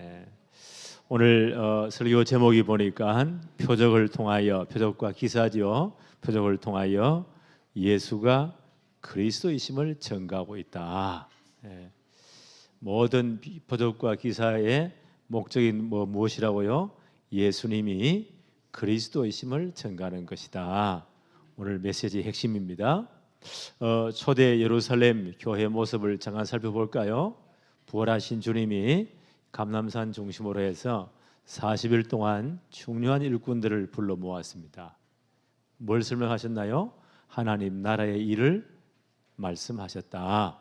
예. 오늘 설교 제목이 보니까 표적을 통하여, 표적과 기사지요. 표적을 통하여 예수가 그리스도이심을 증거하고 있다. 예. 모든 표적과 기사의 목적이 무엇이라고요? 예수님이 그리스도이심을 증거하는 것이다. 오늘 메시지의 핵심입니다. 초대 예루살렘 교회 모습을 잠깐 살펴볼까요? 부활하신 주님이 감람산 중심으로 해서 40일 동안 중요한 일꾼들을 불러 모았습니다. 뭘 설명하셨나요? 하나님 나라의 일을 말씀하셨다.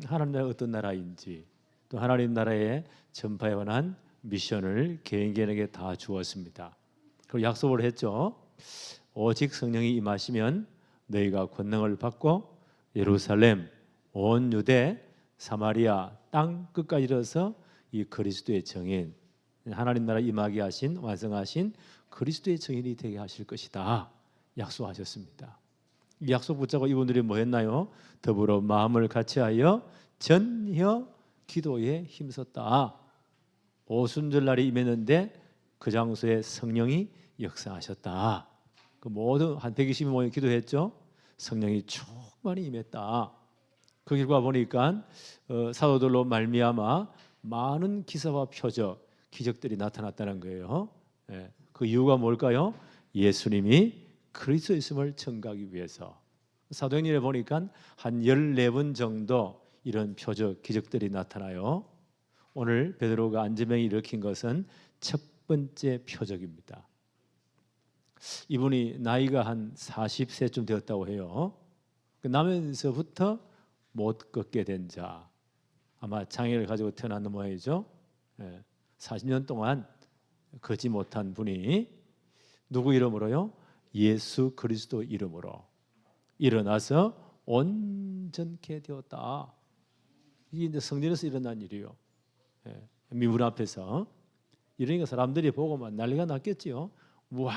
하나님 나라가 어떤 나라인지, 또 하나님 나라의 전파에 관한 미션을 개인에게 다 주었습니다. 그리고 약속을 했죠. 오직 성령이 임하시면 너희가 권능을 받고 예루살렘, 온 유대, 사마리아 땅 끝까지 이르러서 이 그리스도의 증인, 하나님 나라 임하게 하신, 완성하신 그리스도의 증인이 되게 하실 것이다 약속하셨습니다. 이 약속 붙잡고 이분들이 뭐 했나요? 더불어 마음을 같이하여 전혀 기도에 힘썼다. 오순절 날이 임했는데 그 장소에 성령이 역사하셨다. 그 모든 한 120명 모여 기도했죠. 성령이 충만히 임했다. 그 결과 보니까 사도들로 말미암아 많은 기사와 표적, 기적들이 나타났다는 거예요. 예, 그 이유가 뭘까요? 예수님이 그리스도이심을 증거하기 위해서. 사도행전에 보니까 한 14번 정도 이런 표적, 기적들이 나타나요. 오늘 베드로가 안전병이 일으킨 것은 첫 번째 표적입니다. 이분이 나이가 한 40세쯤 되었다고 해요. 나면서부터 못 걷게 된 자, 아마 장애를 가지고 태어난 모양이죠. 40년 동안 걷지 못한 분이 누구 이름으로요? 예수 그리스도 이름으로 일어나서 온전케 되었다. 이게 이제 성전에서 일어난 일이요. 미문 앞에서. 이러니까 사람들이 보고만 난리가 났겠지요. 와,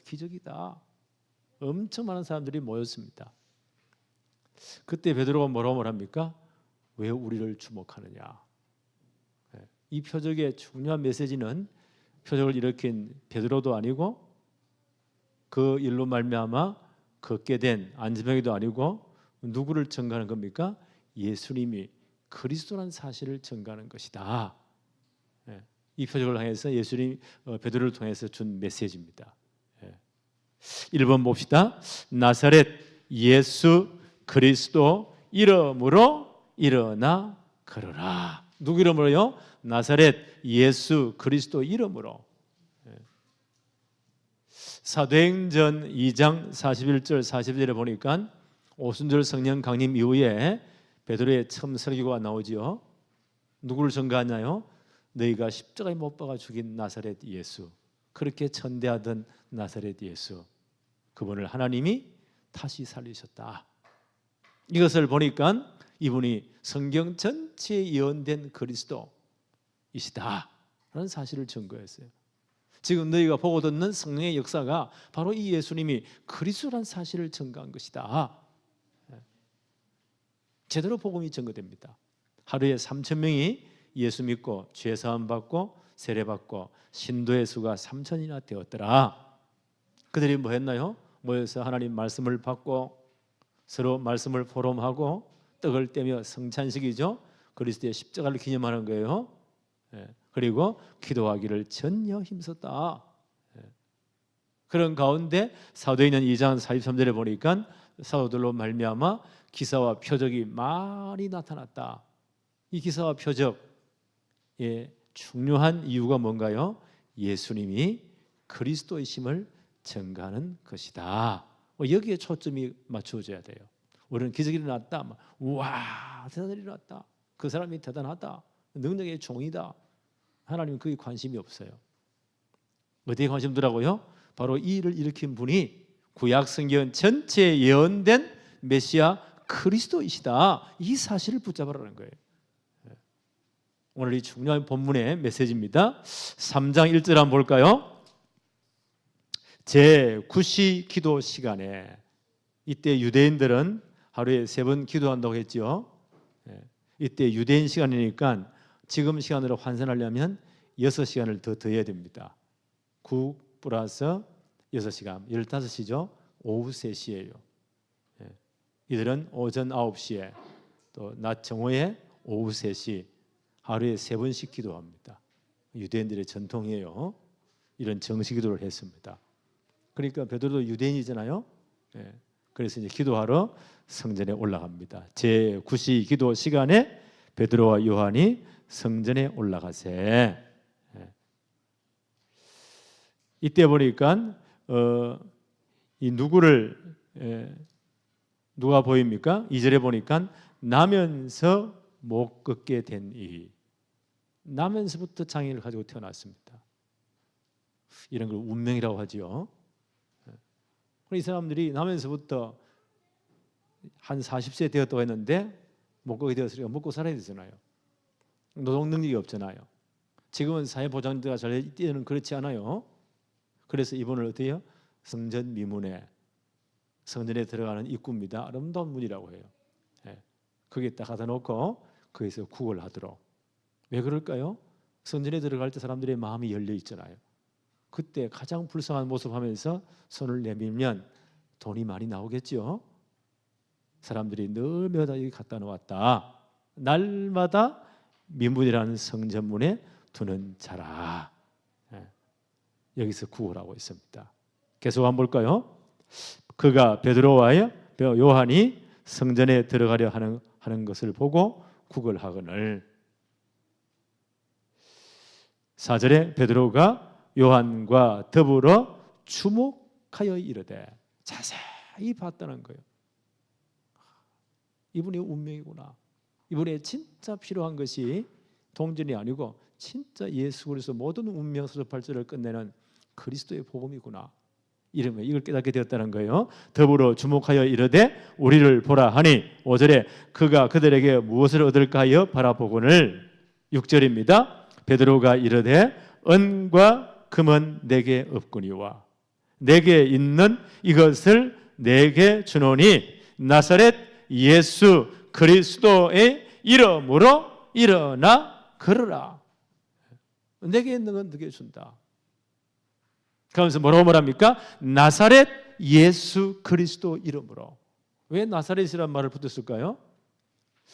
기적이다. 엄청 많은 사람들이 모였습니다. 그때 베드로가 뭐라고 말합니까? 왜 우리를 주목하느냐? 이 표적의 중요한 메시지는 표적을 일으킨 베드로도 아니고 그 일로 말미암아 걷게 된 안지병이도 아니고 누구를 증거하는 겁니까? 예수님이 그리스도라는 사실을 증거하는 것이다. 이 표적을 향해서 예수님 베드로를 통해서 준 메시지입니다. 1번 봅시다. 나사렛 예수 그리스도 이름으로 일어나 걸어라. 누구 이름으로요? 나사렛 예수 그리스도 이름으로. 사도행전 2장 41절 42절에 보니까 오순절 성령 강림 이후에 베드로의 처음 설교가 나오지요. 누구를 증거하나요? 너희가 십자가에 못 박아 죽인 나사렛 예수, 그렇게 천대하던 나사렛 예수, 그분을 하나님이 다시 살리셨다. 이것을 보니까 이분이 성경 전체에 예언된 그리스도이시다 라는 사실을 증거했어요. 지금 너희가 보고 듣는 성령의 역사가 바로 이 예수님이 그리스도라는 사실을 증거한 것이다. 제대로 복음이 증거됩니다. 하루에 3,000명이 예수 믿고 죄 사함 받고 세례 받고 신도의 수가 3,000이나 되었더라. 그들이 뭐 했나요? 모여서 하나님 말씀을 받고 서로 말씀을 포럼하고 떡을 떼며 성찬식이죠. 그리스도의 십자가를 기념하는 거예요. 그리고 기도하기를 전혀 힘썼다. 그런 가운데 사도행전 2장 43절에 보니까 사도들로 말미암아 기사와 표적이 많이 나타났다. 이 기사와 표적의 중요한 이유가 뭔가요? 예수님이 그리스도이심을 증거하는 것이다. 여기에 초점이 맞춰져야 돼요. 우리는 기적이 일어났다. 와, 대단한 일이 일어났다. 그 사람이 대단하다. 능력의 종이다. 하나님은 그게 관심이 없어요. 어디에 관심 두라고요? 바로 이 일을 일으킨 분이 구약 성경 전체에 예언된 메시아 그리스도이시다. 이 사실을 붙잡으라는 거예요. 오늘 이 중요한 본문의 메시지입니다. 3장 1절 한번 볼까요? 제9시 기도 시간에, 이때 유대인들은 하루에 3번 기도한다고 했죠. 이때 유대인 시간이니까 지금 시간으로 환산하려면 6시간을 더 더해야 됩니다. 9 플러스 6시간 15시죠. 오후 3시예요. 이들은 오전 9시에 또 낮 정오에 오후 3시 하루에 3번씩 기도합니다. 유대인들의 전통이에요. 이런 정식 기도를 했습니다. 그러니까 베드로도 유대인이잖아요. 그래서 이제 기도하러 성전에 올라갑니다. 제9시 기도 시간에 베드로와 요한이 성전에 올라가세. 이때 보니까 이 누구를 누가 보입니까? 2절에 보니까 나면서 못 걷게 된 이. 나면서부터 장애를 가지고 태어났습니다. 이런 걸 운명이라고 하죠. 이 사람들이 나면서부터 한 40세 되었다고 했는데 못 걷게 되었으니까 먹고 살아야 되잖아요. 노동 능력이 없잖아요. 지금은 사회보장제가 잘 때는 그렇지 않아요. 그래서 이분을 어떻게 해요? 성전 미문에 성전에 들어가는 입구입니다. 아름다운 문이라고 해요. 거기에 딱 갖다 놓고 거기서 구걸 하도록. 왜 그럴까요? 성전에 들어갈 때 사람들의 마음이 열려 있잖아요. 그때 가장 불쌍한 모습 하면서 손을 내밀면 돈이 많이 나오겠죠. 사람들이 늘 매다 여기 갖다 놓았다. 날마다 미문이라는 성전문에 두는 자라. 여기서 구걸하고 있습니다. 계속 한번 볼까요? 그가 베드로와 요한이 성전에 들어가려 하는 것을 보고 구걸하거늘. 4절에 베드로가 요한과 더불어 주목하여 이르되, 자세히 봤다는 거예요. 이분이 운명이구나. 이분의 진짜 필요한 것이 동전이 아니고 진짜 예수 그리스도 모든 운명 서적팔절을 끝내는 그리스도의 복음이구나. 이걸 깨닫게 되었다는 거예요. 더불어 주목하여 이르되 우리를 보라 하니 5절에 그가 그들에게 무엇을 얻을까 하여 바라보거늘. 6절입니다. 베드로가 이르되 은과 금은 내게 없거니와 내게 있는 이것을 내게 주노니 나사렛 예수 그리스도의 이름으로 일어나 걸으라. 내게 있는 건 네게 준다. 그러면서 뭐라고 말합니까? 나사렛 예수 그리스도 이름으로. 왜 나사렛이라는 말을 붙였을까요?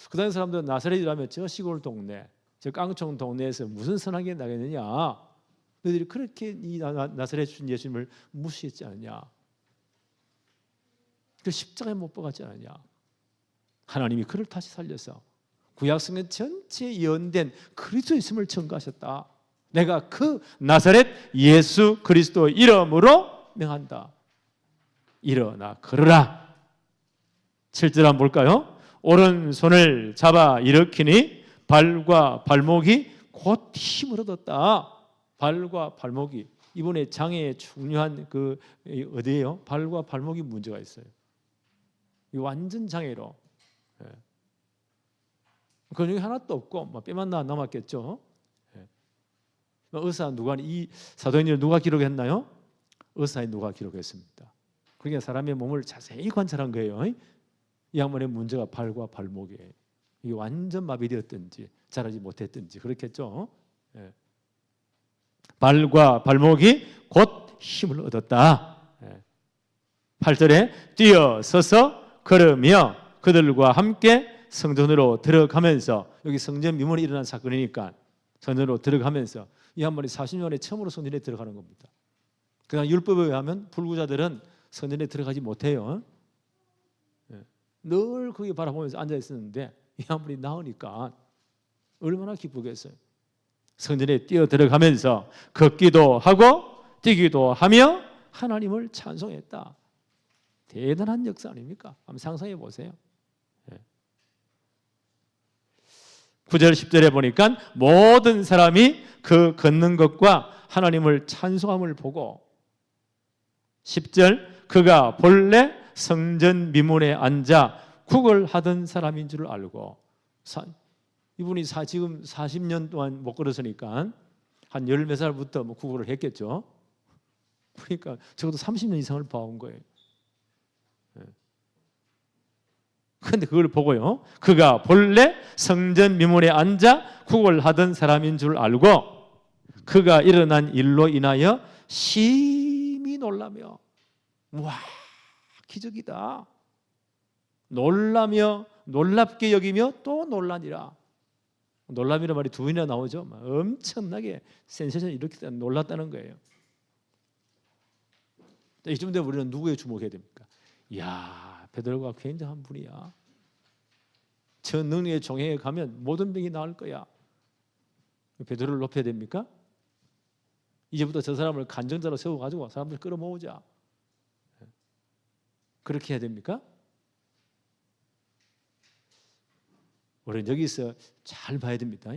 그 당시 사람들은 나사렛이라면 저 시골 동네, 저 깡총 동네에서 무슨 선하게 나겠느냐. 너희들이 그렇게 이 나사렛 준 예수님을 무시했지 않느냐. 그 십자가에 못 박았지 않느냐. 하나님이 그를 다시 살려서 구약성경 전체에 예언된 그리스도 있음을 증거하셨다. 내가 그 나사렛 예수 그리스도 이름으로 명한다. 일어나 걸으라. 7절 한번 볼까요? 오른손을 잡아 일으키니 발과 발목이 곧 힘을 얻었다. 발과 발목이 이번에 장애의 중요한 그 어디예요? 발과 발목이 문제가 있어요. 이 완전 장애로 근육이 하나도 없고 뼈만 남았겠죠. 의사 누가 이 사도행전을 누가 기록했나요? 의사에 누가 기록했습니다. 그러니까 사람의 몸을 자세히 관찰한 거예요. 이 양반의 문제가 발과 발목이에요. 이게 완전 마비되었든지 자라지 못했든지 그렇겠죠. 발과 발목이 곧 힘을 얻었다. 8절에 뛰어서서 걸으며 그들과 함께 성전으로 들어가면서, 여기 성전 미문에 일어난 사건이니까 성전으로 들어가면서 이 한번이 40년에 처음으로 성전에 들어가는 겁니다. 그냥 율법에 의하면 불구자들은 성전에 들어가지 못해요. 늘 거기 바라보면서 앉아 있었는데 이 한번이 나오니까 얼마나 기쁘겠어요. 성전에 뛰어 들어가면서 걷기도 하고 뛰기도 하며 하나님을 찬송했다. 대단한 역사 아닙니까? 한번 상상해 보세요. 9절 10절에 보니까 모든 사람이 그 걷는 것과 하나님을 찬송함을 보고 10절 그가 본래 성전 미문에 앉아 구걸하던 사람인 줄 알고, 이분이 지금 40년 동안 못 걸었으니까 한 열 몇 살부터 구걸을 했겠죠. 그러니까 적어도 30년 이상을 봐온 거예요. 그런데 그걸 보고요, 그가 본래 성전 미문에 앉아 구걸하던 사람인 줄 알고 그가 일어난 일로 인하여 심히 놀라며, 와, 기적이다, 놀라며 놀랍게 여기며 또 놀라니라. 놀람이라는 말이 두 번이나 나오죠. 엄청나게 센세이션 일으키다 놀랐다는 거예요. 이쯤 되면 우리는 누구에 주목해야 됩니까? 이야, 베드로가 굉장한 분이야. 저 능력의 종에 가면 모든 병이 나을 거야. 베드로를 높여야 됩니까? 이제부터 저 사람을 간증자로 세워가지고 사람들 끌어모으자. 그렇게 해야 됩니까? 우리는 여기서 잘 봐야 됩니다.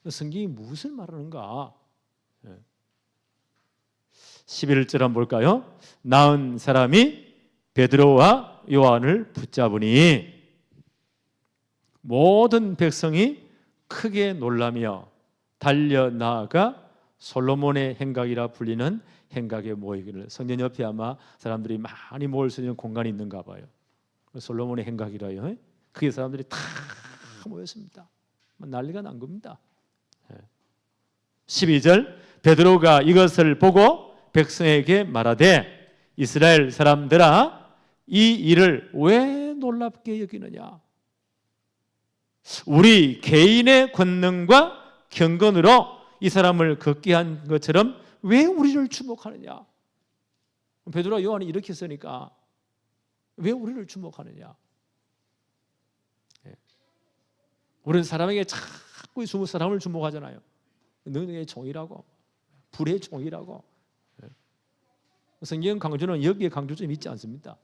성경이 무엇을 말하는가? 11절 한번 볼까요? 나은 사람이 베드로와 요한을 붙잡으니 모든 백성이 크게 놀라며 달려 나아가 솔로몬의 행각이라 불리는 행각에 모이기를. 성전 옆에 아마 사람들이 많이 모일 수 있는 공간이 있는가 봐요. 솔로몬의 행각이라요. 그게 사람들이 다 모였습니다. 난리가 난 겁니다. 12절 베드로가 이것을 보고 백성에게 말하되 이스라엘 사람들아, 이 일을 왜 놀랍게 여기느냐? 우리 개인의 권능과 경건으로 이 사람을 걷게 한 것처럼 왜 우리를 주목하느냐? 베드로와 요한이 이렇게 쓰니까 왜 우리를 주목하느냐? 우리는 사람에게 자꾸 사람을 주목하잖아요. 능력의 종이라고, 불의 종이라고. 성경 강조는 여기에 강조점이 있지 않습니다.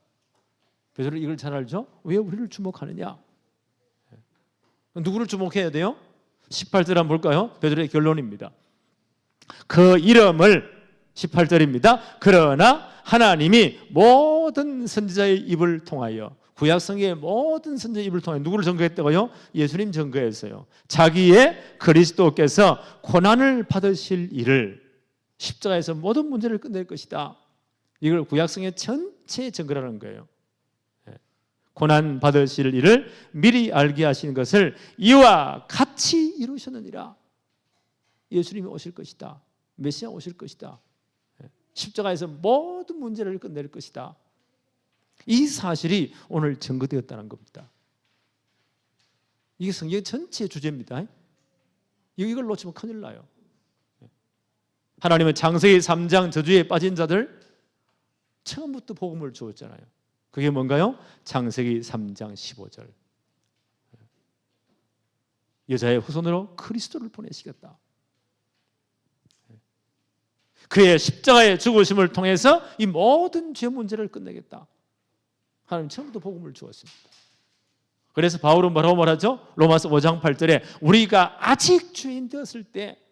베드로 이걸 잘 알죠? 왜 우리를 주목하느냐? 누구를 주목해야 돼요? 18절 한번 볼까요? 베드로의 결론입니다. 그 이름을, 18절입니다. 그러나 하나님이 모든 선지자의 입을 통하여, 구약성경의 모든 선지자의 입을 통하여 누구를 증거했다고요? 예수님 증거했어요. 자기의 그리스도께서 고난을 받으실 일을, 십자가에서 모든 문제를 끝낼 것이다. 이걸 구약성경 전체에 증거라는 거예요. 고난 받으실 일을 미리 알게 하신 것을 이와 같이 이루셨느니라. 예수님이 오실 것이다. 메시아 오실 것이다. 십자가에서 모든 문제를 끝낼 것이다. 이 사실이 오늘 증거되었다는 겁니다. 이게 성경 전체의 주제입니다. 이걸 놓치면 큰일 나요. 하나님은 창세기 3장 저주에 빠진 자들 처음부터 복음을 주었잖아요. 그게 뭔가요? 창세기 3장 15절. 여자의 후손으로 그리스도를 보내시겠다. 그의 십자가의 죽으심을 통해서 이 모든 죄 문제를 끝내겠다. 하나님 처음부터 복음을 주었습니다. 그래서 바울은 뭐라고 말하죠? 로마서 5장 8절에 우리가 아직 죄인 되었을 때,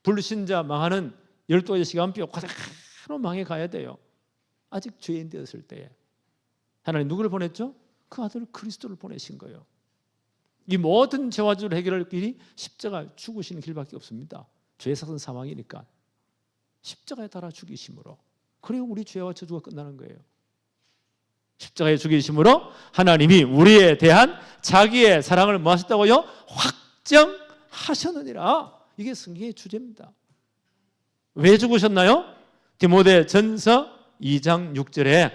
불신자 망하는 12가지 시간표 그대로 망해 가야 돼요. 아직 죄인 되었을 때에 하나님 누구를 보냈죠? 그 아들 그리스도를 보내신 거예요. 이 모든 죄와 죄를 해결할 길이 십자가 죽으시는 길밖에 없습니다. 죄의 삭은 사망이니까 십자가에 달아 죽이심으로, 그래야 우리 죄와 저주가 끝나는 거예요. 십자가에 죽이심으로 하나님이 우리에 대한 자기의 사랑을 뭐 하셨다고요? 확정하셨느니라. 이게 성경의 주제입니다. 왜 죽으셨나요? 디모데 전서 2장 6절에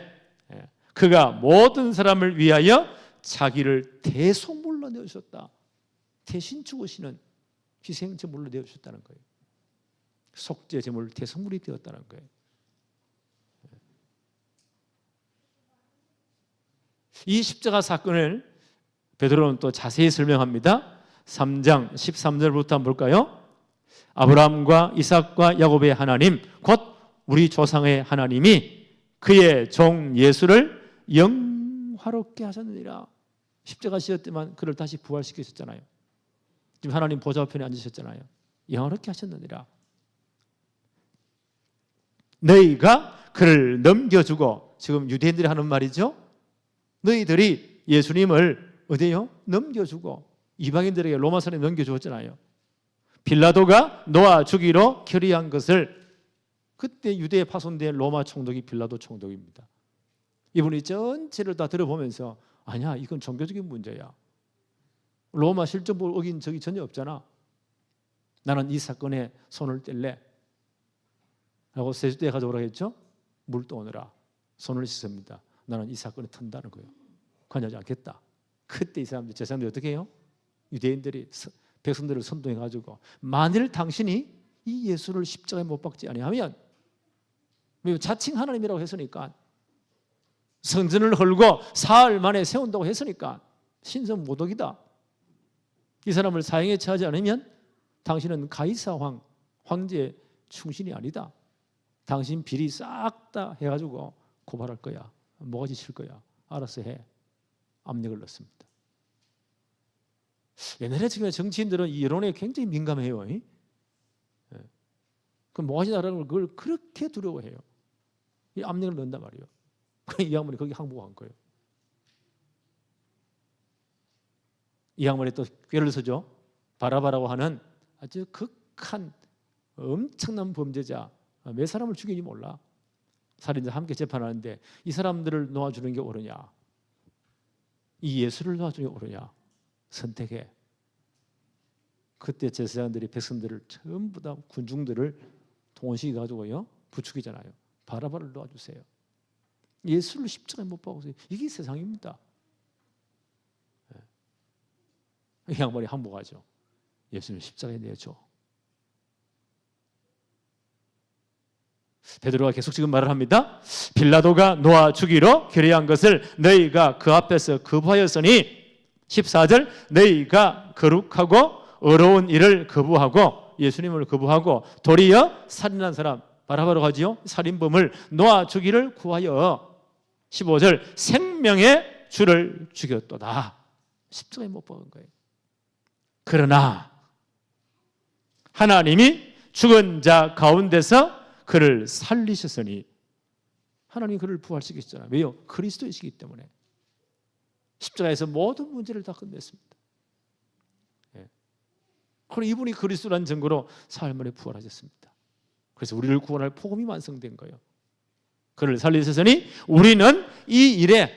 그가 모든 사람을 위하여 자기를 대속물로 내주셨다. 대신 죽으시는 희생제물로 내주셨다는 거예요. 속죄제물, 대속물이 되었다는 거예요. 이 십자가 사건을 베드로는 또 자세히 설명합니다. 3장 13절부터 한번 볼까요? 아브라함과 이삭과 야곱의 하나님, 곧 우리 조상의 하나님이 그의 종 예수를 영화롭게 하셨느니라. 십자가 지었지만 그를 다시 부활시키셨잖아요. 지금 하나님 보좌편에 앉으셨잖아요. 영화롭게 하셨느니라. 너희가 그를 넘겨주고, 지금 유대인들이 하는 말이죠. 너희들이 예수님을 어디요? 넘겨주고, 이방인들에게 로마선에 넘겨주었잖아요. 빌라도가 놓아 주기로 결의한 것을, 그때 유대에 파손된 로마 총독이 빌라도 총독입니다. 이분이 전체를 다 들어보면서 아니야, 이건 종교적인 문제야. 로마 실정법을 어긴 적이 전혀 없잖아. 나는 이 사건에 손을 뗄래 라고 세수대에 가져오라 했죠. 물 떠오느라 손을 씻습니다. 나는 이 사건에 튼다는 거예요. 관여하지 않겠다. 그때 이 사람들, 제사장들이 어떻게 해요? 유대인들이 백성들을 선동해 가지고 만일 당신이 이 예수를 십자가에 못 박지 아니하면, 자칭 하나님이라고 했으니까, 성전을 헐고 사흘 만에 세운다고 했으니까 신성 모독이다. 이 사람을 사형에 처하지 않으면 당신은 가이사 황제의 충신이 아니다. 당신 비리 싹 다 해가지고 고발할 거야. 뭐가지 칠 거야. 알아서 해. 압력을 넣습니다. 옛날에 정치인들은 이 여론에 굉장히 민감해요. 그 뭐가지 나라는 걸 그렇게 두려워해요. 이 압력을 넣는단 말이에요. 이 양반이 거기 항복한 거예요. 이 양반이 또 꾀를 서죠. 바라바라고 하는 아주 극한 엄청난 범죄자, 몇 사람을 죽이는지 몰라. 살인자 함께 재판하는데 이 사람들을 놓아주는 게 옳으냐, 이 예수를 놓아주는 게 옳으냐, 선택해. 그때 제사장들이 백성들을 전부 다 군중들을 동원시켜 가지고요 부추기잖아요. 바라바를 놓아주세요. 예수를 십자가에 못 박으세요. 이게 세상입니다. 이 양반이 항복하죠. 예수를 십자가에 내줘. 베드로가 계속 지금 말을 합니다. 빌라도가 놓아 주기로 결의한 것을 너희가 그 앞에서 거부하였으니, 14절, 너희가 거룩하고 어려운 일을 거부하고, 예수님을 거부하고 도리어 살인한 사람 바라바로 가지요, 살인범을 놓아 주기를 구하여, 15절, 생명의 주를 죽였도다. 십자가에 못 박은 거예요. 그러나 하나님이 죽은 자 가운데서 그를 살리셨으니, 하나님이 그를 부활시키셨잖아요. 왜요? 그리스도이시기 때문에. 십자가에서 모든 문제를 다 끝냈습니다. 그리고 이분이 그리스도라는 증거로 사흘 만에 부활하셨습니다. 그래서 우리를 구원할 복음이 완성된 거예요. 그를 살리셨으니 우리는 이 일에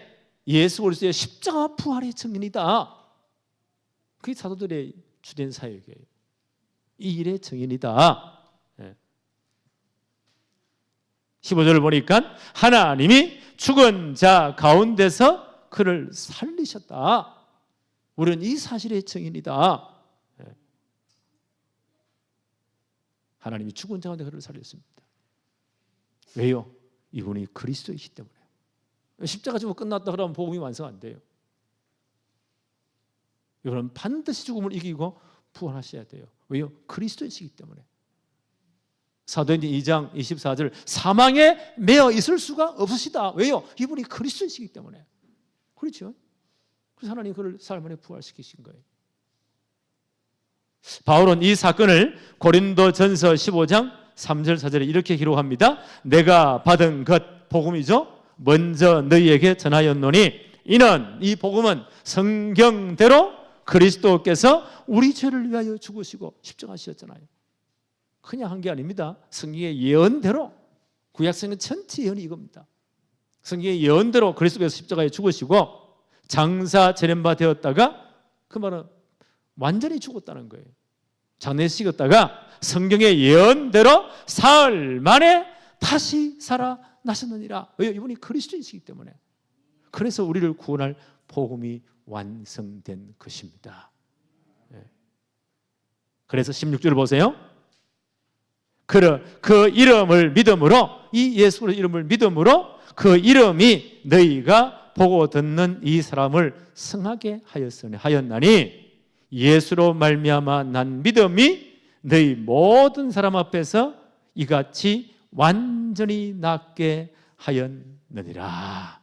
예수 그리스도의 십자가 부활의 증인이다. 그게 사도들의 주된 사역이에요. 이 일의 증인이다. 15절을 보니까 하나님이 죽은 자 가운데서 그를 살리셨다. 우리는 이 사실의 증인이다. 하나님이 죽은 자 가운데 그를 살렸습니다. 왜요? 이분이 그리스도이기 때문에. 십자가 지고 끝났다 그러면 복음이 완성 안 돼요. 이분은 반드시 죽음을 이기고 부활하셔야 돼요. 왜요? 그리스도이시기 때문에. 사도행전 2장 24절, 사망에 매어 있을 수가 없으시다. 왜요? 이분이 그리스도이시기 때문에. 그렇죠? 그래서 하나님 그를 사흘 만에 부활시키신 거예요. 바울은 이 사건을 고린도전서 15장 3절 4절에 이렇게 기록합니다. 내가 받은 것, 복음이죠, 먼저 너희에게 전하였노니, 이는, 이 복음은 성경대로 그리스도께서 우리 죄를 위하여 죽으시고 십자가하셨잖아요. 그냥 한 게 아닙니다. 성경의 예언대로, 구약성경 전체 예언이 이겁니다. 성경의 예언대로 그리스도께서 십자가에 죽으시고 장사 제련바 되었다가, 그 말은 완전히 죽었다는 거예요. 장례식었다가 성경의 예언대로 사흘 만에 다시 살아나셨느니라. 왜요? 이분이 그리스도이시기 때문에. 그래서 우리를 구원할 복음이 완성된 것입니다. 그래서 16절 보세요. 그 이름을 믿음으로, 이 예수의 이름을 믿음으로 그 이름이 너희가 보고 듣는 이 사람을 성하게 하였나니, 예수로 말미암아 난 믿음이 너희 모든 사람 앞에서 이같이 완전히 낫게 하였느니라.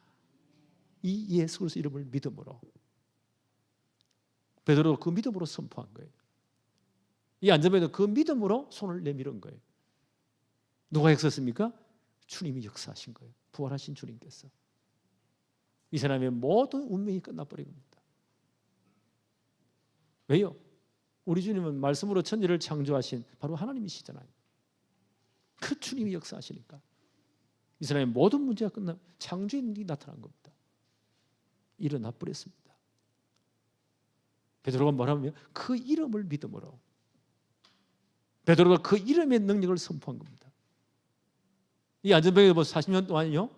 이 예수 그리스도 이름을 믿음으로. 베드로가 그 믿음으로 선포한 거예요. 이 안전벨도 그 믿음으로 손을 내밀은 거예요. 누가 역사했습니까? 주님이 역사하신 거예요. 부활하신 주님께서. 이 사람의 모든 운명이 끝나버린 겁니다. 왜요? 우리 주님은 말씀으로 천지를 창조하신 바로 하나님이시잖아요. 그 주님이 역사하시니까 이 사람의 모든 문제가 끝나, 창조의 능력이 나타난 겁니다. 일어나 버렸습니다. 베드로가 뭐라면 그 이름을 믿음으로, 베드로가 그 이름의 능력을 선포한 겁니다. 이 안전병이 40년 동안요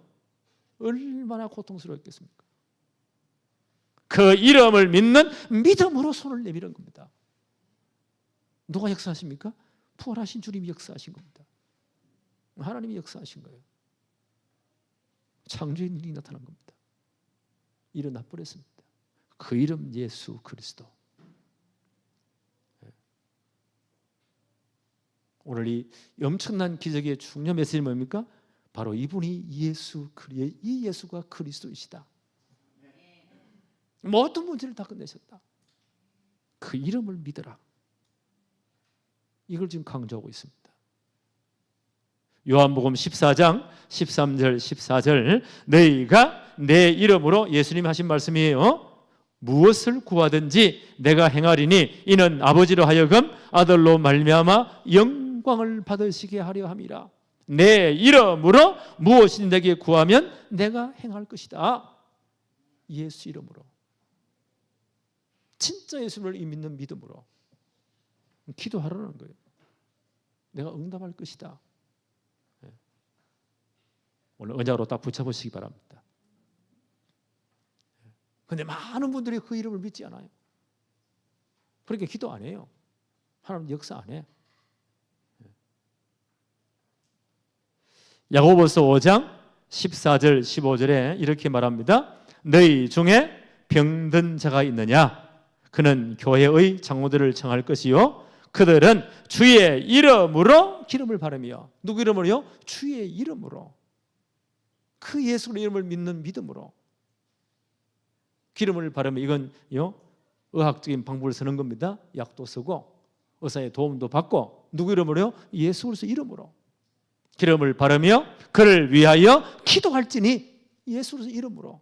얼마나 고통스러웠겠습니까? 그 이름을 믿는 믿음으로 손을 내밀은 겁니다. 누가 역사하십니까? 부활하신 주님이 역사하신 겁니다. 하나님이 역사하신 거예요. 창조의 일이 나타난 겁니다. 일어나 버렸습니다. 그 이름 예수 그리스도. 오늘 이 엄청난 기적의 중요한 메시지는 뭡니까? 바로 이분이 이 예수가 그리스도이시다. 모든 문제를 다 끝내셨다. 그 이름을 믿어라. 이걸 지금 강조하고 있습니다. 요한복음 14장 13절 14절 너희가 내 이름으로, 예수님 하신 말씀이에요. 무엇을 구하든지 내가 행하리니 이는 아버지로 하여금 아들로 말미암아 영광을 받으시게 하려 함이라. 내 이름으로 무엇이든 내게 구하면 내가 행할 것이다. 예수 이름으로, 진짜 예수를 믿는 믿음으로 기도하라는 거예요. 내가 응답할 것이다. 오늘 언약으로 딱 붙여보시기 바랍니다. 그런데 많은 분들이 그 이름을 믿지 않아요. 그러니까 기도 안 해요. 하나님 역사 안 해. 야고보서 5장 14절 15절에 이렇게 말합니다. 너희 중에 병든 자가 있느냐? 그는 교회의 장로들을 청할 것이요 그들은 주의 이름으로 기름을 바르며, 누구 이름으로요? 주의 이름으로, 그 예수의 이름을 믿는 믿음으로 기름을 바르면, 이건요 의학적인 방법을 쓰는 겁니다. 약도 쓰고 의사의 도움도 받고, 누구 이름으로요? 예수 그리스도 이름으로 기름을 바르며 그를 위하여 기도할지니, 예수 그리스도 이름으로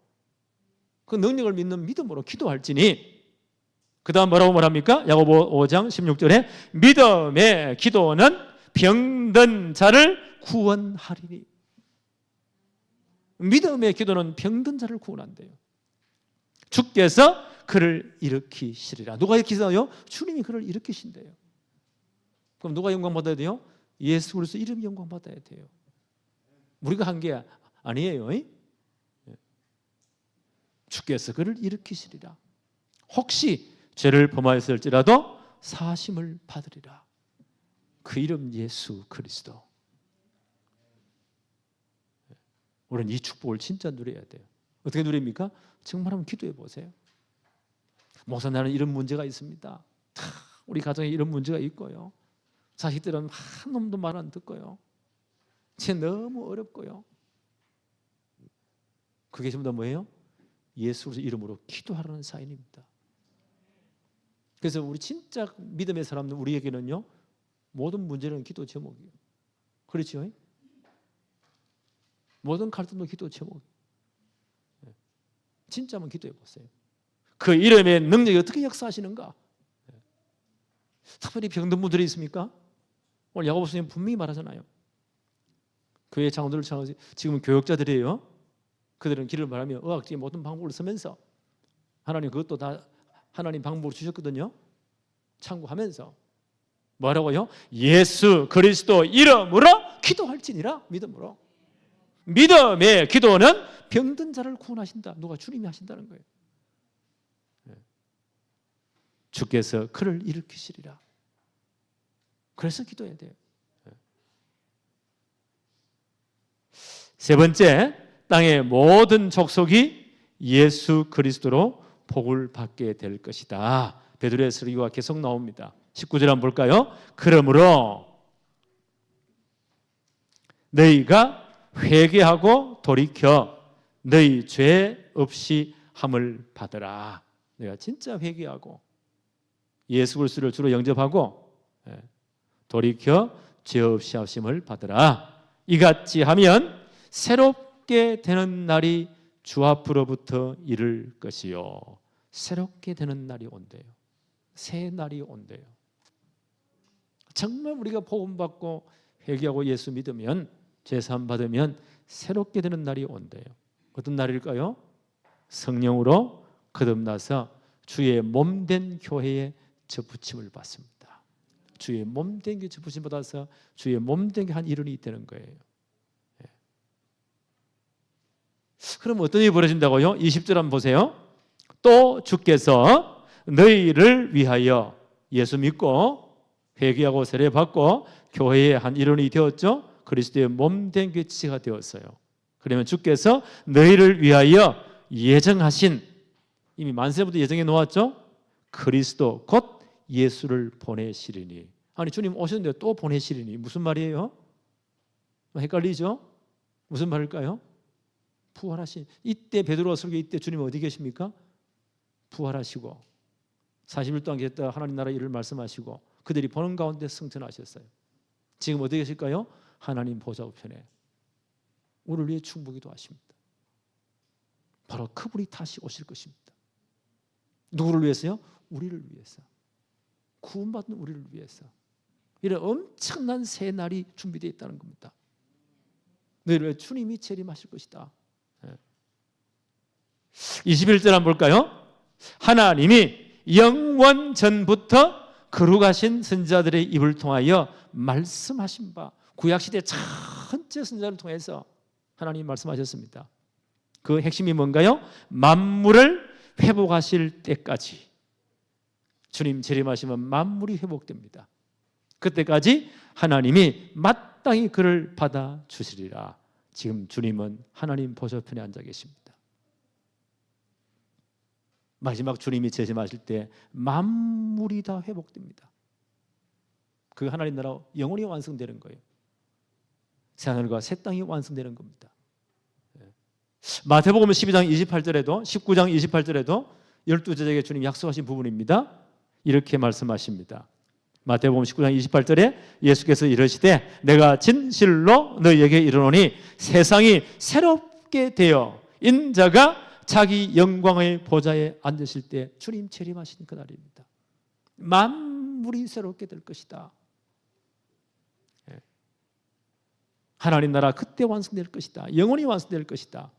그 능력을 믿는 믿음으로 기도할지니. 그 다음 뭐라고 말합니까? 야고보 5장 16절에 믿음의 기도는 병든 자를 구원하리니. 믿음의 기도는 병든 자를 구원한대요. 주께서 그를 일으키시리라. 누가 일으키세요? 주님이 그를 일으키신대요. 그럼 누가 영광 받아야 돼요? 예수 그리스도 이름이 영광 받아야 돼요. 우리가 한 게 아니에요. 주께서 그를 일으키시리라. 혹시 죄를 범하였을지라도 사심을 받으리라. 그 이름 예수 그리스도. 우리는 이 축복을 진짜 누려야 돼요. 어떻게 누립니까? 정말 한번 기도해 보세요. 목사, 나는 이런 문제가 있습니다. 우리 가정에 이런 문제가 있고요. 자식들은 한 놈도 말 안 듣고요. 쟤 너무 어렵고요. 그게 전부 다 뭐예요? 예수 이름으로 기도하라는 사인입니다. 그래서 우리 진짜 믿음의 사람들, 우리에게는요 모든 문제는 기도 제목이에요. 그렇죠? 모든 갈등도 기도 제목이에요. 진짜 한번 기도해 보세요. 그 이름의 능력이 어떻게 역사하시는가? 특별히 병든 분들이 있습니까? 오늘 야고보 선생님 분명히 말하잖아요. 교회 장로들을 찾아서, 지금은 교역자들이에요. 그들은 길을 말하며 의학적인 모든 방법을 쓰면서, 하나님 그것도 다 하나님 방법으로 주셨거든요. 참고하면서 뭐라고요? 예수 그리스도 이름으로 기도할지니라. 믿음으로. 믿음의 기도는 병든 자를 구원하신다. 누가? 주님이 하신다는 거예요. 주께서 그를 일으키시리라. 그래서 기도해야 돼요. 세 번째, 땅의 모든 족속이 예수 그리스도로 복을 받게 될 것이다. 베드로의 설교가 계속 나옵니다. 19절 한번 볼까요? 그러므로 너희가 회개하고 돌이켜 너희 죄 없이 함을 받으라. 내가 진짜 회개하고 예수 그리스도를 주로 영접하고 돌이켜 죄 없이 하심을 받으라. 이같이 하면 새롭게 되는 날이 주 앞으로부터 이를 것이요. 새롭게 되는 날이 온대요. 새 날이 온대요. 정말 우리가 복음 받고 회개하고 예수 믿으면, 죄 사함 받으면 새롭게 되는 날이 온대요. 어떤 날일까요? 성령으로 거듭나서 주의 몸된 교회에 접붙임을 받습니다. 주의 몸된 교회에 접붙임 받아서 주의 몸된 교회 한 일원이 되는 거예요. 그럼 어떤 일이 벌어진다고요? 20절 한번 보세요. 또 주께서 너희를 위하여 예수 믿고 회개하고 세례 받고 교회의 한 일원이 되었죠. 그리스도의 몸된 교회 지체가 되었어요. 그러면 주께서 너희를 위하여 예정하신, 이미 만세부터 예정해 놓았죠. 그리스도 곧 예수를 보내시리니. 아니 주님 오셨는데 또 보내시리니 무슨 말이에요? 헷갈리죠? 무슨 말일까요? 부활하신, 이때 베드로가 설교, 이때 주님 어디 계십니까? 부활하시고 40일 동안 계셨다 하나님 나라 일을 말씀하시고 그들이 보는 가운데 승천하셨어요. 지금 어디 계실까요? 하나님 보좌 우편에 우리를 위해 충복기도 하십니다. 바로 그분이 다시 오실 것입니다. 누구를 위해서요? 우리를 위해서, 구원받는 우리를 위해서. 이런 엄청난 새 날이 준비되어 있다는 겁니다. 너희를 위해 주님이 재림하실 것이다. 21절 한번 볼까요? 하나님이 영원 전부터 거룩하신 선지자들의 입을 통하여 말씀하신 바, 구약시대 전체 선지자를 통해서 하나님이 말씀하셨습니다. 그 핵심이 뭔가요? 만물을 회복하실 때까지. 주님 재림하시면 만물이 회복됩니다. 그때까지 하나님이 마땅히 그를 받아주시리라. 지금 주님은 하나님 보좌편에 앉아 계십니다. 마지막 주님이 재림하실 때 만물이 다 회복됩니다. 그 하나님 나라 영원히 완성되는 거예요. 새하늘과 새 땅이 완성되는 겁니다. 마태복음 12장 28절에도 19장 28절에도 12제자에게 주님 약속하신 부분입니다. 이렇게 말씀하십니다. 마태복음 19장 28절에 예수께서 이르시되 내가 진실로 너희에게 이르노니 세상이 새롭게 되어 인자가 자기 영광의 보좌에 앉으실 때 주님 재림하신 그날입니다. 만물이 새롭게 될 것이다. 하나님 나라 그때 완성될 것이다. 영원히 완성될 것이다.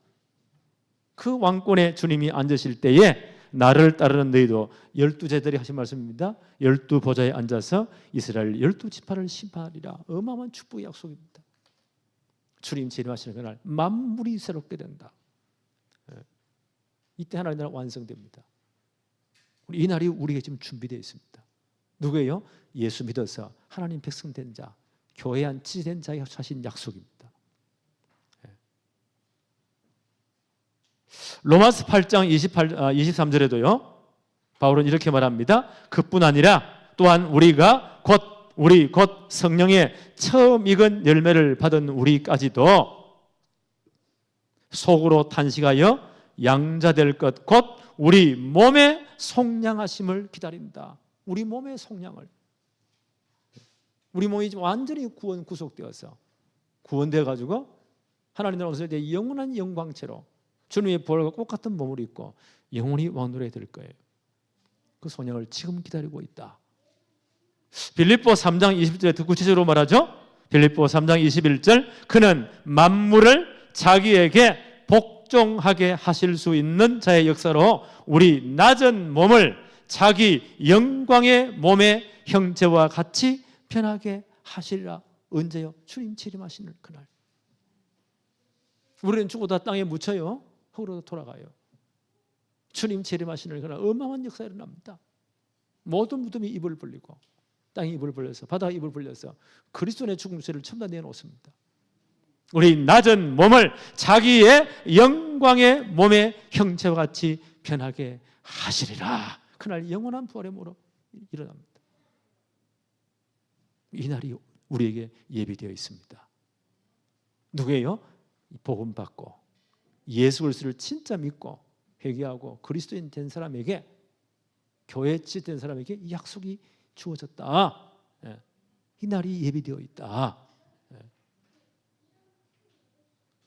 그 왕권에 주님이 앉으실 때에 나를 따르는 너희도 12제들이 하신 말씀입니다. 12보좌에 앉아서 이스라엘 12지파를 심판하리라. 어마어마한 축복의 약속입니다. 주님 재림하시는 그날 만물이 새롭게 된다. 이때 하나님 나라 완성됩니다. 이 날이 우리에게 지금 준비되어 있습니다. 누구예요? 예수 믿어서 하나님 백성 된 자, 교회 안치된 자에게 하신 약속입니다. 로마서 8장 23절에도요 바울은 이렇게 말합니다. 그뿐 아니라 또한 우리가 곧 성령의 처음 익은 열매를 받은 우리까지도 속으로 탄식하여 양자될 것 곧 우리 몸의 속량하심을 기다린다. 우리 몸의 속량을. 우리 몸이 완전히 구속되어서 구원되어 가지고 하나님 나라에서 영원한 영광체로 주님의 보혈과 똑같은 몸을 입고 영원히 왕노래 될 거예요. 그 속량을 지금 기다리고 있다. 빌립보 3장 21절에 구체적으로 말하죠. 빌립보 3장 21절 그는 만물을 자기에게 복종하게 하실 수 있는 자의 역사로 우리 낮은 몸을 자기 영광의 몸의 형체와 같이 변하게 하시리라. 언제요? 주님 재림하시는 그날. 우리는 죽어도 땅에 묻혀요. 흙으로 돌아가요. 주님 재림하시는 그날 어마어마한 역사가 일어납니다. 모든 무덤이 입을 벌리고 땅이 입을 벌려서 바다가 입을 벌려서 그리스도의 죽은 죄를 전부 다 내놓습니다. 우리 낮은 몸을 자기의 영광의 몸의 형체와 같이 변하게 하시리라. 그날 영원한 부활의 몸으로 일어납니다. 이 날이 우리에게 예비되어 있습니다. 누구예요? 복음 받고 예수 그리스도를 진짜 믿고 회개하고 그리스도인 된 사람에게, 교회에 된 사람에게 이 약속이 주어졌다. 이 날이 예비되어 있다.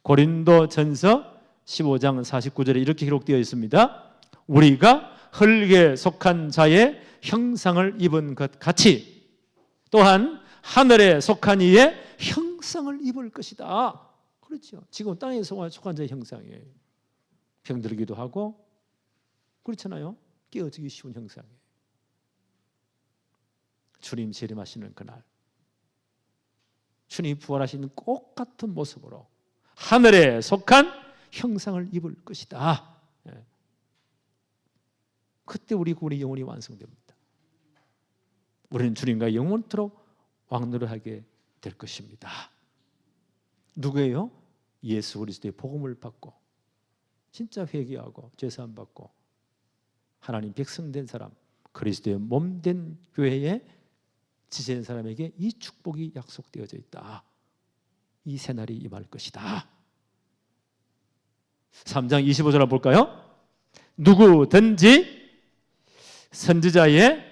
고린도전서 15장 49절에 이렇게 기록되어 있습니다. 우리가 흙에 속한 자의 형상을 입은 것 같이 또한 하늘에 속한 이의 형상을 입을 것이다. 그렇죠. 지금 땅에 속한 자의 형상이에요. 병들기도 하고 그렇잖아요. 깨어지기 쉬운 형상이에요. 주님 재림하시는 그날 주님 부활하시는 똑같은 모습으로 하늘에 속한 형상을 입을 것이다. 그때 우리 구원의 영혼이 완성됩니다. 우리는 주님과 영원토록 왕노릇하게 될 것입니다. 누구예요? 예수 그리스도의 복음을 받고 진짜 회개하고 죄사함 받고 하나님 백성된 사람, 그리스도의 몸된 교회에 지체된 사람에게 이 축복이 약속되어져 있다. 이 새날이 임할 것이다. 3장 25절을 볼까요? 누구든지 선지자의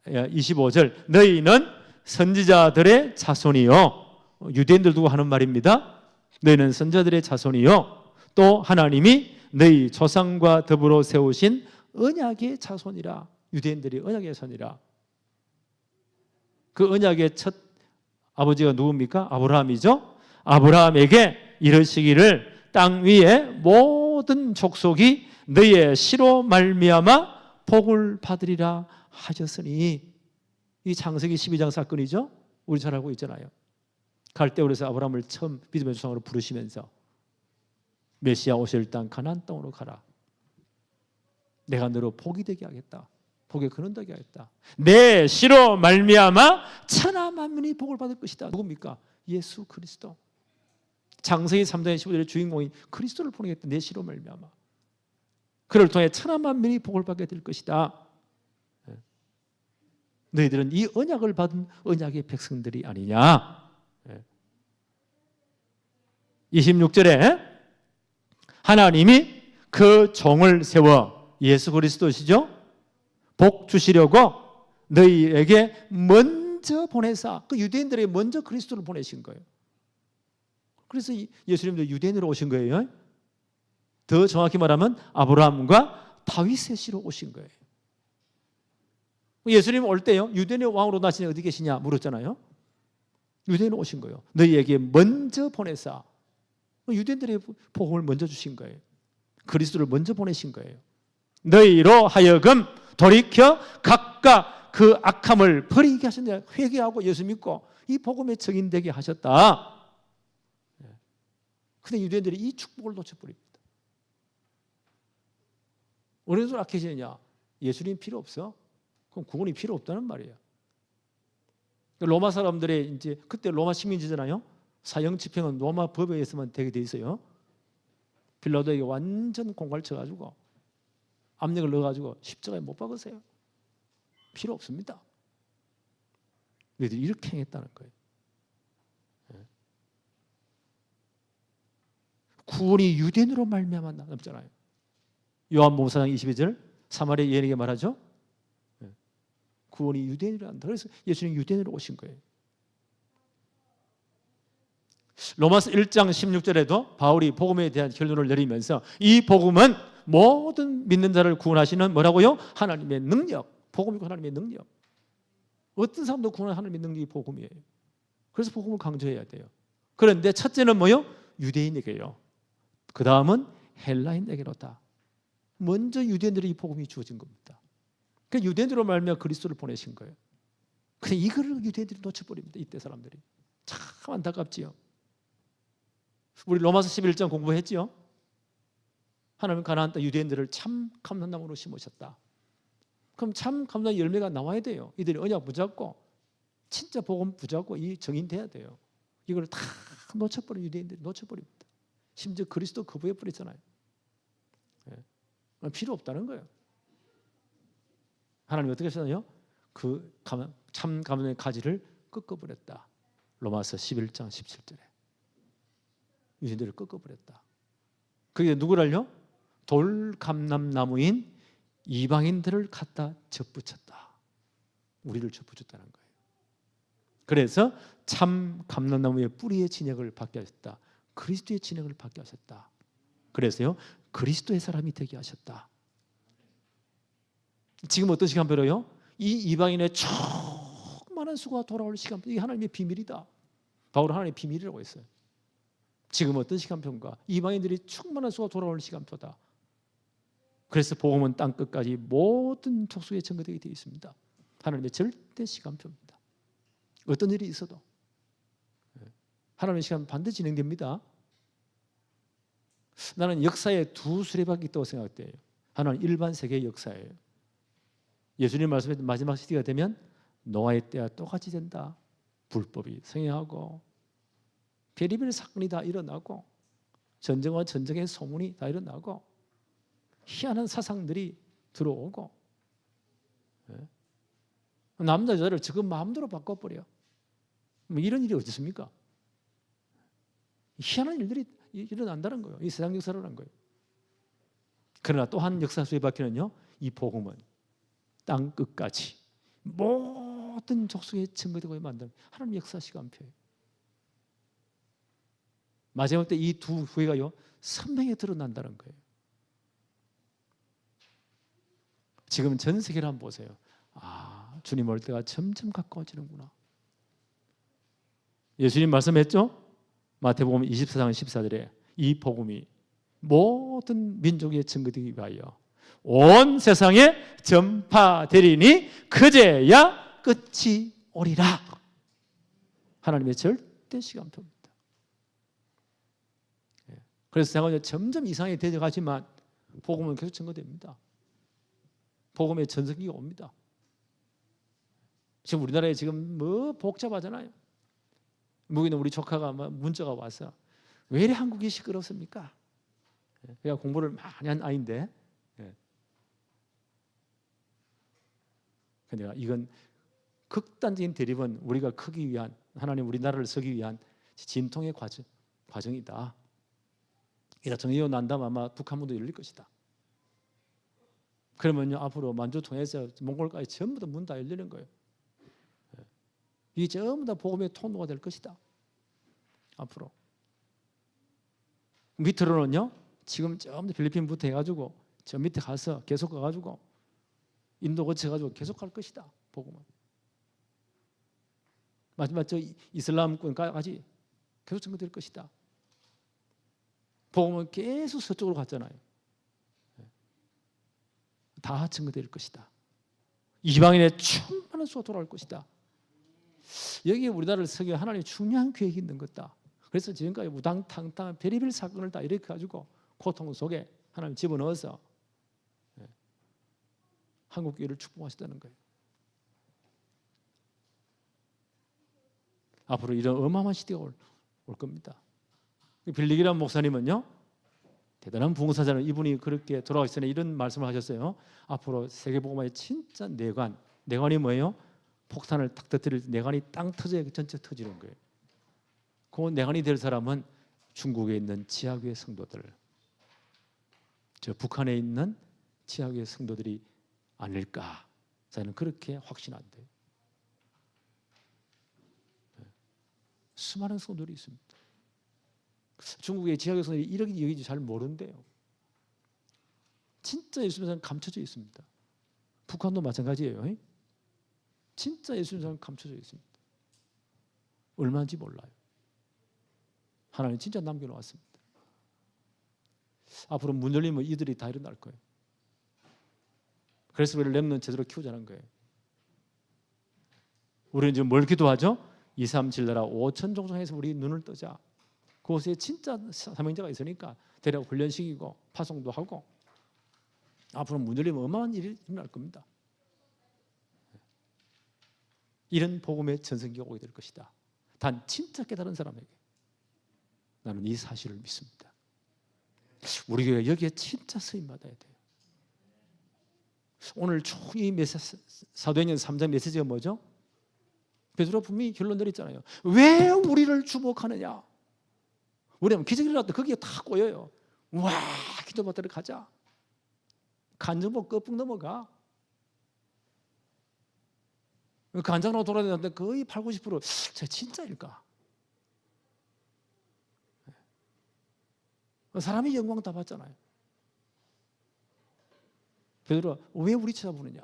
25절 너희는 선지자들의 자손이요. 유대인들도 하는 말입니다. 너희는 선지자들의 자손이요. 또 하나님이 너희 조상과 더불어 세우신 언약의 자손이라. 유대인들이 언약의 자손이라. 그 언약의 첫 아버지가 누굽니까? 아브라함이죠. 아브라함에게 이르시기를 땅 위의 모든 족속이 너희의 씨로 말미암아 복을 받으리라 하셨으니 이 창세기 12장 사건이죠. 우리 잘 알고 있잖아요. 갈대우르에서 아브라함을 처음 믿음의 조상으로 부르시면서 메시아 오실 땅 가나안 땅으로 가라. 내가 너로 복이 되게 하겠다. 복에 근원되게 하겠다. 내 씨로 말미암아 천하 만민이 복을 받을 것이다. 누굽니까? 예수 그리스도. 창세기 3장 15절의 주인공인 그리스도를 보내겠다. 내 씨로 말미암아. 그를 통해 천하 만민이 복을 받게 될 것이다. 너희들은 이 언약을 받은 언약의 백성들이 아니냐. 26절에 하나님이 그 종을 세워 예수 그리스도시죠. 복 주시려고 너희에게 먼저 보내사. 그 유대인들에게 먼저 그리스도를 보내신 거예요. 그래서 예수님도 유대인으로 오신 거예요. 더 정확히 말하면 아브라함과 다윗의 씨로 오신 거예요. 예수님 올 때요, 유대인의 왕으로 나시니 어디 계시냐 물었잖아요. 유대인으로 오신 거예요. 너희에게 먼저 보내사. 유대인들의 복음을 먼저 주신 거예요. 그리스도를 먼저 보내신 거예요. 너희로 하여금 돌이켜 각각 그 악함을 버리게 하셨냐. 회개하고 예수 믿고 이 복음에 적인되게 하셨다. 그런데 유대인들이 이 축복을 놓쳐버립니다. 어느 정도 악해지느냐. 예수님 필요 없어? 그럼 구원이 필요 없다는 말이에요. 로마 사람들의 이제 그때 로마 식민지잖아요. 사형 집행은 로마 법에 의해서만 되게 돼 있어요. 빌라도에게 완전 공갈 쳐가지고 압력을 넣어가지고 십자가에 못 박으세요. 필요 없습니다. 너희들이 이렇게 행했다는 거예요. 구원이 유대인으로 말미암아 남잖아요. 요한복음 4장 22절 사마리아 여인에게 말하죠. 구원이 유대인으로 한다. 그래서 예수님 유대인으로 오신 거예요. 로마서 1장 16절에도 바울이 복음에 대한 결론을 내리면서 이 복음은 모든 믿는 자를 구원하시는 뭐라고요? 하나님의 능력. 복음이고 하나님의 능력. 어떤 사람도 구원하는 하나님의 능력이 복음이에요. 그래서 복음을 강조해야 돼요. 그런데 첫째는 뭐요? 유대인에게요. 그 다음은 헬라인에게로다. 먼저 유대인들의 이 복음이 주어진 겁니다. 그 유대인으로 말미암아 그리스도를 보내신 거예요. 근데 이거를 유대인들이 놓쳐버립니다. 이때 사람들이. 참 안타깝지요. 우리 로마서 11장 공부했지요. 하나님 가나안 땅 유대인들을 참 감람나무로 심으셨다. 그럼 참 감람 열매가 나와야 돼요. 이들이 언약 붙잡고 진짜 복음 붙잡고 이 정인돼야 돼요. 이걸 다 놓쳐버린 유대인들이 놓쳐버립니다. 심지어 그리스도 거부해버렸잖아요. 필요 없다는 거예요. 하나님이 어떻게 하셨나요? 그 참 감람의 가지를 꺾어버렸다. 로마서 11장 17절에 유대인들을 꺾어버렸다. 그게 누구를요? 돌감람나무인 이방인들을 갖다 접붙였다. 우리를 접붙였다는 거예요. 그래서 참 감람나무의 뿌리의 진액을 받게 하셨다. 그리스도의 진액을 받게 하셨다. 그래서요 그리스도의 사람이 되게 하셨다. 지금 어떤 시간표로요? 이 이방인의 많은 수가 돌아올 시간표. 이게 하나님의 비밀이다. 바울은 하나님의 비밀이라고 했어요. 지금 어떤 시간표인가? 이방인들이 충만한 수가 돌아올 시간표다. 그래서 복음은 땅 끝까지 모든 족속에 전거되게 되어 있습니다. 하나님의 절대 시간표입니다. 어떤 일이 있어도 하나님의 시간 반드시 진행됩니다. 나는 역사에 두 수레바퀴 있다고 생각돼요. 하나는 일반 세계의 역사예요. 예수님 말씀에 마지막 시대가 되면 노아의 때와 똑같이 된다. 불법이 성행하고 별의별 사건이 다 일어나고 전쟁과 전쟁의 소문이 다 일어나고 희한한 사상들이 들어오고 남자 여자를 지금 마음대로 바꿔버려. 뭐 이런 일이 어디 있습니까? 희한한 일들이 일어난다는 거예요. 이 세상 역사라는 거예요. 그러나 또 한 역사 수레바퀴는요, 이 복음은 땅 끝까지 모든 족속에 증거되고 만든 하나님의 역사 시간표예요. 마지막 때 이 두 후회가요 선명히 드러난다는 거예요. 지금 전 세계를 한번 보세요. 주님 올 때가 점점 가까워지는구나. 예수님 말씀했죠? 마태복음 24장 14절에 이 복음이 모든 민족에 증거되기 위하여 온 세상에 전파되리니 그제야 끝이 오리라. 하나님의 절대 시간표입니다. 그래서 제가 점점 이상하게 되어가지만 복음은 계속 증거됩니다. 복음의 전성기가 옵니다. 지금 우리나라에 지금 뭐 복잡하잖아요. 무기는 우리 조카가 문자가 와서 왜 이래 한국이 시끄럽습니까? 그냥 공부를 많이 한 아이인데, 근데 이건 극단적인 대립은 우리가 크기 위한, 하나님 우리나라를 서기 위한 진통의 과정이다. 이라 정리가 난다면 아마 북한문도 열릴 것이다. 그러면요 앞으로 만주 통해서 몽골까지 전부 다 문 다 열리는 거예요. 이게 전부 다 복음의 통로가 될 것이다. 앞으로 밑으로는요 지금 전부 필리핀부터 해가지고 저 밑에 가서 계속 가가지고 인도 거쳐가지고 계속 갈 것이다. 복음은 마지막 저 이슬람권까지 계속 전거될 것이다. 복음은 계속 서쪽으로 갔잖아요. 다 증거될 것이다. 이방인의 충만한 수가 돌아올 것이다. 여기에 우리나라를 서기 하나님의 중요한 계획이 있는 것다. 그래서 지금까지 우당탕탕한 별의별 사건을 다 이렇게 가지고 고통 속에 하나님 집어넣어서 한국 교회를 축복하셨다는 거예요. 앞으로 이런 어마어마한 시대가 올 겁니다. 빌리기란 목사님은요 대단한 부흥사자는 이분이 그렇게 돌아가기 전에 이런 말씀을 하셨어요. 앞으로 세계복음화의 진짜 내관이 뭐예요? 폭탄을 탁 터뜨릴 때 내관이 땅 터져야 전체 터지는 거예요. 그 내관이 될 사람은 중국에 있는 지하교회 성도들, 저 북한에 있는 지하교회 성도들이 아닐까 저는 그렇게 확신한대요. 수많은 성도들이 있습니다. 중국의 지하교회 성도들이 이렇게 여기지 잘 모른대요. 진짜 예수님은 감춰져 있습니다. 북한도 마찬가지예요. 진짜 예수님은 감춰져 있습니다. 얼마인지 몰라요. 하나님 진짜 남겨놓았습니다. 앞으로 문 열리면 이들이 다 일어날 거예요. 그래서 우리를 렘넌트 제대로 키우자는 거예요. 우리는 지금 뭘 기도하죠? 2, 3, 7 나라 5천 종족에서 우리 눈을 뜨자. 그곳에 진짜 사명자가 있으니까 데려가 훈련시키고 파송도 하고 앞으로 문 열리면 어마어마한 일이 일어날 겁니다. 이런 복음의 전성기가 오게 될 것이다. 단 진짜 깨달은 사람에게 나는 이 사실을 믿습니다. 우리 교회가 여기에 진짜 쓰임받아야 돼요. 오늘 이 사도행전 3장 메시지가 뭐죠? 베드로가 분명히 결론 내렸잖아요. 왜 우리를 주목하느냐? 우리는 기적이 일어났다 거기에 다 꼬여요. 와 기도받으러 가자. 간정복 거품 넘어가. 간장으로 돌아다녔는데 거의 80-90% 저 진짜일까? 사람이 영광 다 받잖아요. 베드로가 왜 우리 쳐다보느냐?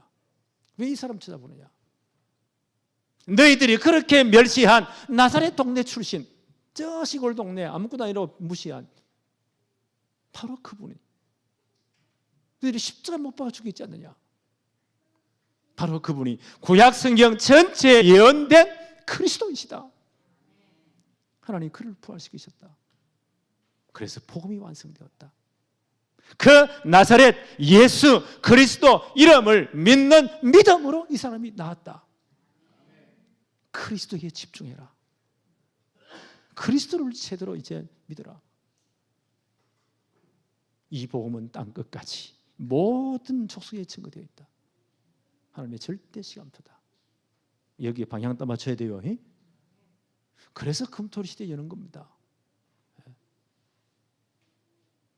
왜 이 사람 쳐다보느냐? 너희들이 그렇게 멸시한 나사렛 동네 출신 저 시골 동네 아무것도 아니라 무시한 바로 그분이 너희들이 십자가 못 박아 죽겠지 않느냐. 바로 그분이 구약 성경 전체에 예언된 그리스도이시다. 하나님 그를 부활시키셨다. 그래서 복음이 완성되었다. 그 나사렛 예수 그리스도 이름을 믿는 믿음으로 이 사람이 나았다. 그리스도에 집중해라. 그리스도를 제대로 이제 믿어라. 이 복음은 땅 끝까지 모든 족속에 증거되어 있다. 하나님의 절대 시간표다. 여기에 방향 딱 맞춰야 돼요. 그래서 금토리 시대에 여는 겁니다.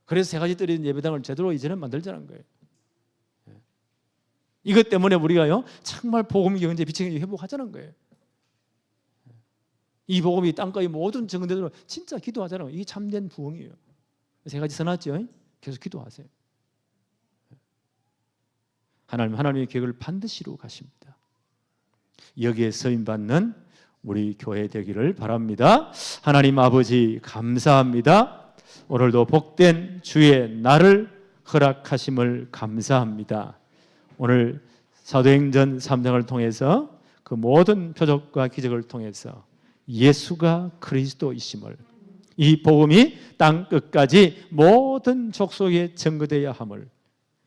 그래서 세 가지 떨어진 예배당을 제대로 이제는 만들자는 거예요. 이것 때문에 우리가요 정말 복음 경제 비책을 회복하자는 거예요. 이 복음이 땅까지 모든 증거대로 진짜 기도하자는 거예요. 이게 참된 부흥이에요. 세 가지 써놨죠. 계속 기도하세요. 하나님의 계획을 반드시 이루어 가십니다. 여기에 서임받는 우리 교회 되기를 바랍니다. 하나님 아버지 감사합니다. 오늘도 복된 주의 날을 허락하심을 감사합니다. 오늘 사도행전 3장을 통해서 그 모든 표적과 기적을 통해서 예수가 그리스도이심을, 이 복음이 땅 끝까지 모든 족속에 전거되어야 함을,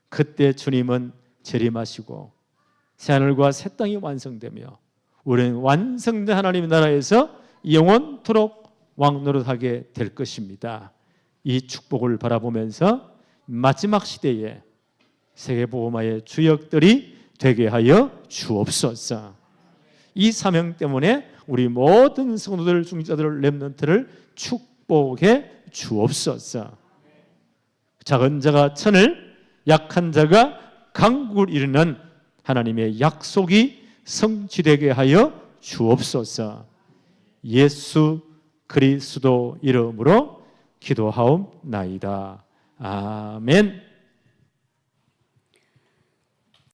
그때 주님은 재림하시고 새하늘과 새 땅이 완성되며 우리는 완성된 하나님의 나라에서 영원토록 왕노릇하게 될 것입니다. 이 축복을 바라보면서 마지막 시대에 세계복음화의 주역들이 되게 하여 주옵소서. 이 사명 때문에 우리 모든 성도들, 중직자들, 렘넌트를 축복해 주옵소서. 작은 자가 천을, 약한 자가 강국을 이루는 하나님의 약속이 성취되게 하여 주옵소서. 예수 그리스도 이름으로 기도하옵나이다. 아멘.